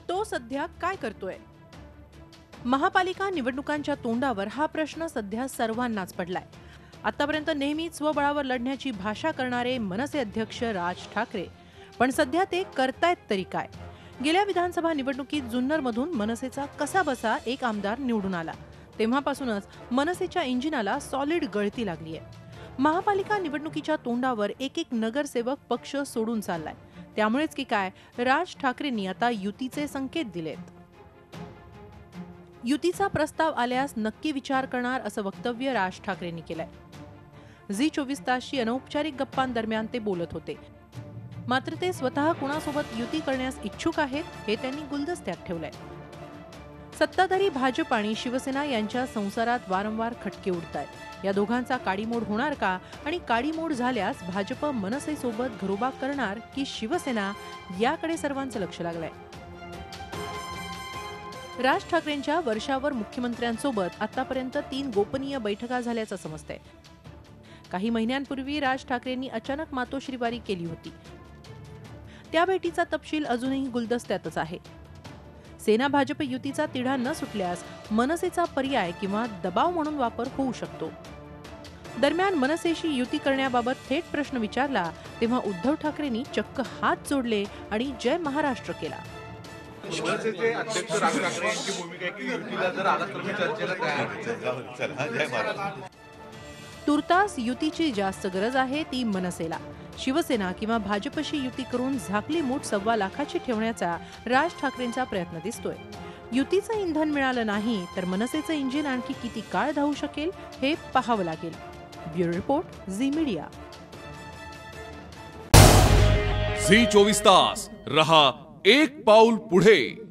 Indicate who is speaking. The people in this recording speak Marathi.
Speaker 1: तो सध्या काय करतोय? महापालिका निवडणुकांच्या तोंडावर हा प्रश्न सध्या सर्वांनाच पडलाय। आतापर्यंत नेहमीच स्वबळावर लढण्याची भाषा करणारे मनसे अध्यक्ष राज ठाकरे, पण सध्या ते करतायत तरी काय? गेल्या विधानसभा निवडणुकीत जुन्नरमधून मनसेचा कसाबसा एक आमदार निवडून आला, तेव्हापासूनच मनसेच्या इंजिनाला सॉलिड गळती लागलीय। महापालिका निवडणुकीच्या तोंडावर एक एक नगरसेवक पक्ष सोडून चाललाय। त्यामुळेच की काय, राज ठाकरेंनी आता युतीचे संकेत दिलेत। युतीचा प्रस्ताव आल्यास नक्की विचार करणार असं वक्तव्य राज ठाकरेंनी केलंय। झी 24 तासची अनौपचारिक गप्पांदरम्यान ते बोलत होते। मात्र ते स्वतः कुणासोबत युती करण्यास इच्छुक आहेत हे त्यांनी गुलदस्त्यात ठेवलंय। सत्ताधारी भाजप आणि शिवसेना यांच्या संसारात वारंवार खटके उडतायत। या दोघांचा काडीमोड होणार का, आणि काडीमोड झाल्यास भाजप मनसेसोबत घरोबा करणार की शिवसेना, याकडे सर्वांचं लक्ष लागलंय। राज ठाकरेंच्या वर्षावर मुख्यमंत्र्यांसोबत आतापर्यंत 3 गोपनीय बैठका झाल्याचं समजतंय। काही महिन्यांपूर्वी राज ठाकरेंनी अचानक मातोश्रीवारी केली होती। त्या भेटीचा तपशील अजूनही गुलदस्त्यातच आहे। सेना भाजप युतीचा तिढा न सुटल्यास मनसेचा पर्याय किंवा दबाव म्हणून वापर होऊ शकतो। दरम्यान मनसेशी युती करण्याबाबत थेट प्रश्न विचारला तेव्हा उद्धव ठाकरेंनी चक्क हात जोडले आणि जय महाराष्ट्र केला।
Speaker 2: मनसेचे अध्यक्ष राज ठाकरे यांची भूमिका आहे की युतीला जर आला तर मी चर्चेला तयार।
Speaker 1: तुर्तास युतीची जास्त गरज आहे, ती मनसेला। शिवसेना किंवा भाजपशी युती करून झाकली मूठ 1.25 लाखाची ठेवण्याचा राज ठाकरेंचा प्रयत्न दिसतोय। युतीचं इंधन मिळालं नाही तर मनसेचं इंजिन आणखी किती काळ धावू शकेल हे पाहावं लागेल। Bureau report, Zee media.
Speaker 3: Zee 24 तास रहा एक पाऊल पुढे।